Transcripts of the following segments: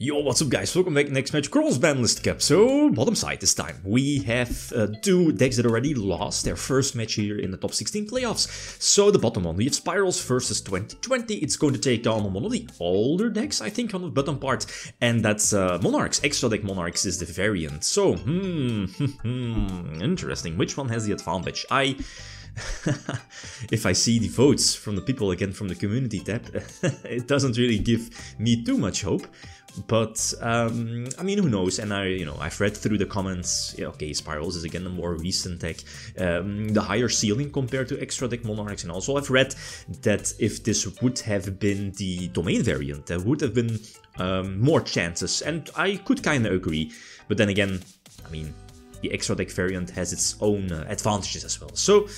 Yo, what's up guys, welcome back, next match, Cross-Banlist Cup. So, bottom side this time. We have two decks that already lost their first match here in the top 16 playoffs. So, the bottom one, we have Spyrals versus 2020. It's going to take down one of the older decks, I think, on the bottom part. And that's Monarchs. Extra deck Monarchs is the variant. So, interesting. Which one has the advantage? If I see the votes from the people again from the community tab, it doesn't really give me too much hope. But I mean, who knows? And I've read through the comments. Yeah, okay, Spyrals is again a more recent deck, the higher ceiling compared to extra deck Monarchs. And also, I've read that if this would have been the domain variant, there would have been more chances. And I could kind of agree. But then again, I mean, the extra deck variant has its own advantages as well. So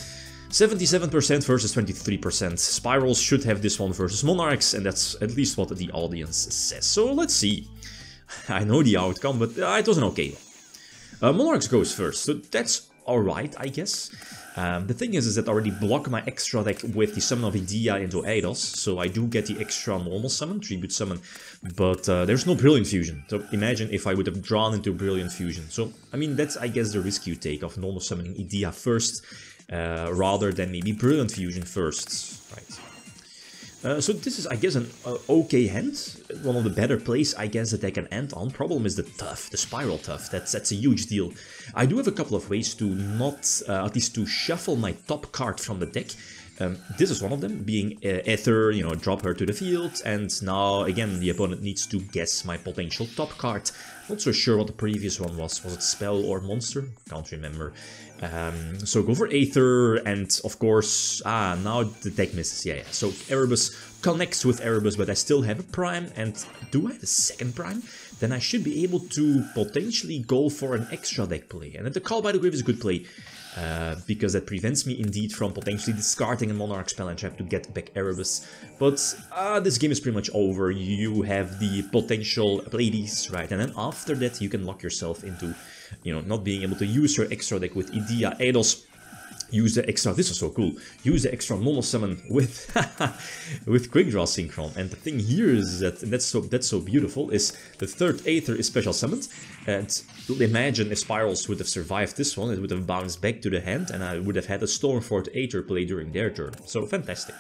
77% versus 23%. Spyrals should have this one versus Monarchs, and that's at least what the audience says. So let's see. I know the outcome, but it wasn't okay. Monarchs goes first, so that's alright, I guess. The thing is that I already block my extra deck with the summon of Yugioh into Eidos, so I do get the extra normal summon, tribute summon, but there's no Brilliant Fusion. So imagine if I would have drawn into Brilliant Fusion. So, I mean, that's, I guess, the risk you take of normal summoning Yugioh first, rather than maybe Brilliant Fusion first, right? So this is, I guess, an okay hand. One of the better plays, I guess, that they can end on. Problem is the Tough, the Spiral Tough. That's a huge deal. I do have a couple of ways to not, at least to shuffle my top card from the deck. This is one of them, being Ether, drop her to the field, and now, again, the opponent needs to guess my potential top card. Not so sure what the previous one was it Spell or Monster? Can't remember. So go for Aether, and of course, now the deck misses, yeah. So Erebus connects with Erebus, but I still have a Prime, and do I have a second Prime? Then I should be able to potentially go for an extra deck play. And then the Call by the Grave is a good play, because that prevents me indeed from potentially discarding a Monarch spell and trying to get back Erebus. But this game is pretty much over. You have the potential play these, right? And then after that you can lock yourself into, not being able to use your extra deck with Yugioh, Eidos. Use the extra, this is so cool, use the extra normal summon with with Quick Draw Synchron. And the thing here is that, and that's so beautiful, is the third Aether is special summoned. And imagine if Spyrals would have survived this one, it would have bounced back to the hand, and I would have had a Stormfort Aether play during their turn. So fantastic.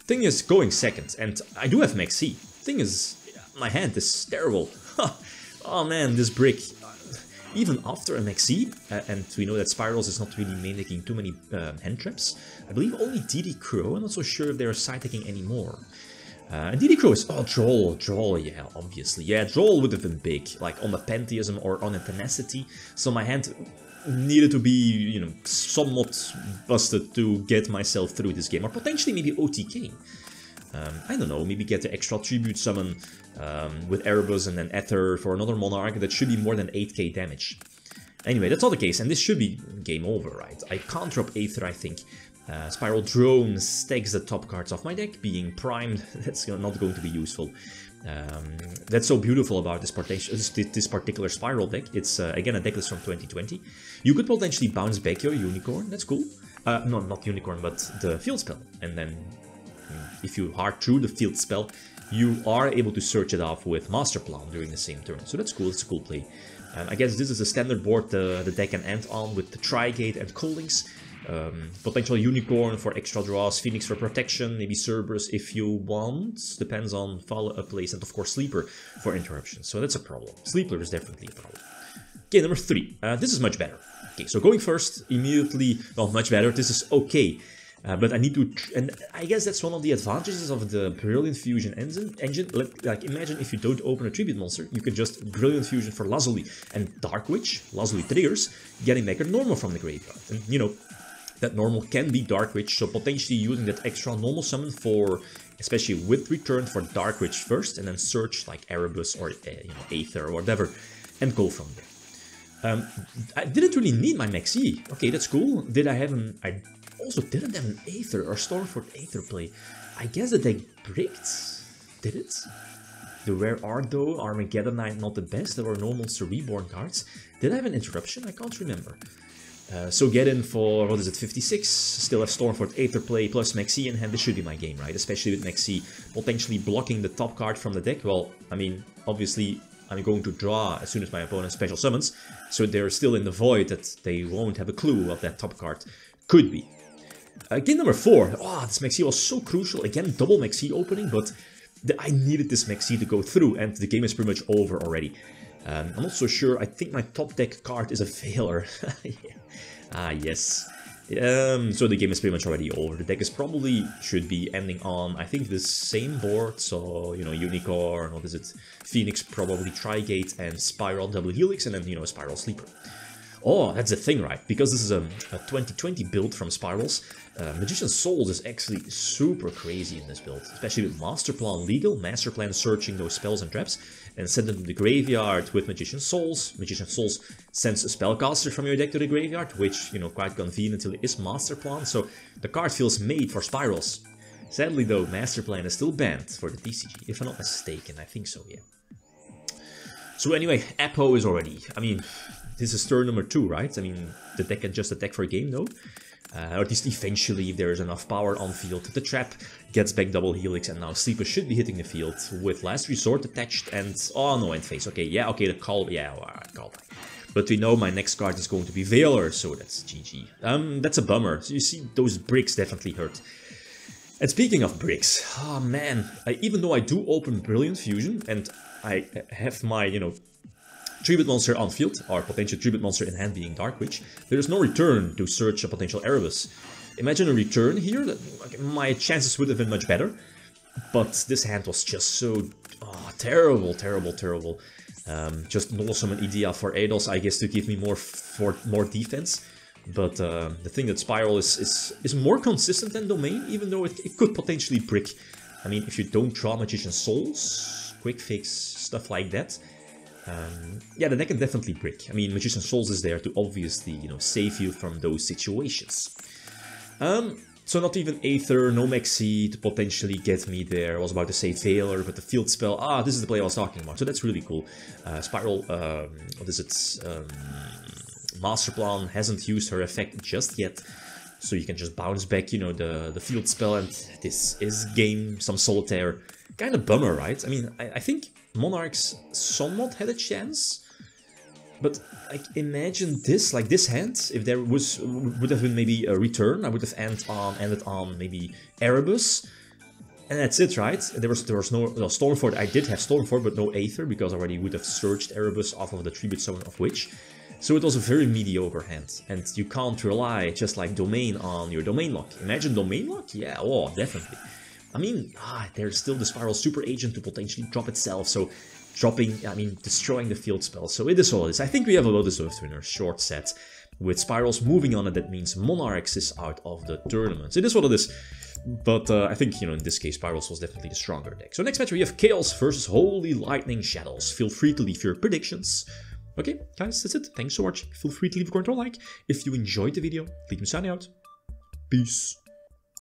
Thing is, going second, and I do have Max C. Thing is, my hand is terrible. Oh man, this brick. Even after a Maxi, and we know that Spyrals is not really making too many hand traps. I believe only DD Crow. I'm not so sure if they're side-decking anymore. And DD Crow is, Droll, yeah, obviously. Yeah, Droll would have been big, like on the Pantheism or on a Tenacity. So my hand needed to be, somewhat busted to get myself through this game. Or potentially maybe OTK. I don't know, maybe get the extra tribute summon with Erebus and then Ether for another Monarch. That should be more than 8k damage. Anyway, that's not the case, and this should be game over, right? I can't drop Aether, I think. Spiral Drone stacks the top cards off my deck, being primed. That's not going to be useful. That's so beautiful about this particular Spiral deck. It's, again, a decklist from 2020. You could potentially bounce back your Unicorn, that's cool. No, not Unicorn, but the Field Spell. And then, if you hard through the Field Spell, you are able to search it off with Master Plan during the same turn. So that's cool, it's a cool play. I guess this is a standard board the deck can end on with the Trigate and Coldings. Potential Unicorn for extra draws, Phoenix for protection, maybe Cerberus if you want. Depends on follow-up plays, and of course Sleeper for interruption. So that's a problem. Sleeper is definitely a problem. Okay, number 3. This is much better. Okay, so going first, immediately, well, much better. This is okay. But I need to, and I guess that's one of the advantages of the Brilliant Fusion engine. Like, imagine if you don't open a Tribute Monster, you can just Brilliant Fusion for Lazuli and Dark Witch. Lazuli triggers, getting back a normal from the graveyard. And, that normal can be Dark Witch, so potentially using that extra normal summon for, especially with return for Dark Witch first, and then search like Erebus or, Aether or whatever, and go from there. I didn't really need my Maxi. Okay, that's cool. Did I have an... I also didn't have an Aether or Stormfort Aether play. I guess the deck bricked. Did it? The Rare Art though, Armageddon Knight not the best. There were no Monster Reborn cards. Did I have an interruption? I can't remember. So get in for, what is it, 56, still have Stormfort Aether play plus Maxi in hand. This should be my game, right? Especially with Maxi potentially blocking the top card from the deck. Well, I mean, obviously I'm going to draw as soon as my opponent special summons, so they're still in the void that they won't have a clue what that top card could be. Game number 4, this Maxi was so crucial, again double Maxi opening, but I needed this Maxi to go through and the game is pretty much over already. I'm not so sure, I think my top deck card is a failure. Yes. So the game is pretty much already over. The deck is probably should be ending on, I think, the same board. So, you know, Unicorn, what is it? Phoenix, probably Trigate, and Spiral, double Helix, and then, you know, Spiral Sleeper. Oh, that's the thing, right? Because this is a 2020 build from Spyrals, Magician's Souls is actually super crazy in this build, especially with Master Plan legal, Master Plan searching those spells and traps, and send them to the graveyard with Magician's Souls. Magician's Souls sends a spellcaster from your deck to the graveyard, which, you know, quite conveniently is Master Plan, so the card feels made for Spyrals. Sadly though, Master Plan is still banned for the TCG, if I'm not mistaken, I think so, yeah. So anyway, Apo is already, I mean, this is turn number 2, right? I mean, the deck can just attack for a game, though. Or at least eventually, if there is enough power on field. The trap gets back double Helix, and now Sleeper should be hitting the field with Last Resort attached and... Oh, no, end phase. Okay, yeah, okay, the call... Yeah, call back. But we know my next card is going to be Veiler, so that's GG. That's a bummer. So you see, those bricks definitely hurt. And speaking of bricks, oh man, even though I do open Brilliant Fusion, and I have my, you know, Tribute Monster on field, or potential Tribute Monster in hand being Dark Witch, there is no return to search a potential Erebus. Imagine a return here, that my chances would have been much better, but this hand was just so terrible. Just null summon Idea for Eidos, I guess, to give me more defense. But the thing that Spiral is more consistent than Domain, even though it could potentially brick. I mean, if you don't draw Magician's Souls, Quick Fix, stuff like that. Yeah, the deck can definitely brick. I mean, Magician's Souls is there to obviously, you know, save you from those situations. So not even Aether, no Maxi to potentially get me there. I was about to say Veiler, but the field spell, this is the play I was talking about, so that's really cool. Spiral, what is it? Master Plan hasn't used her effect just yet, so you can just bounce back, you know, the field spell, and this is game some Solitaire. Kind of bummer, right? I mean, I think Monarchs somewhat had a chance, but like imagine this, like this hand, if there would have been maybe a return, I would have ended on maybe Erebus, and that's it, right? There was no Stormfort. I did have Stormfort, but no Aether, because I already would have searched Erebus off of the Tribute Summon of Witch. So it was a very mediocre hand, and you can't rely, just like Domain, on your Domain lock. Imagine Domain lock? Yeah, oh, definitely. I mean, there's still the Spiral Super Agent to potentially drop itself, so destroying the field spell. So it is all it is. I think we have a well-deserved winner, short set. With Spyrals moving on, and that means Monarchs is out of the tournament. It is what it is. But I think, you know, in this case, Spyrals was definitely the stronger deck. So next match we have Chaos versus Holy Lightning Shadows. Feel free to leave your predictions. Okay, guys, that's it. Thanks so much. Feel free to leave a comment or like. If you enjoyed the video, leave me signing out. Peace.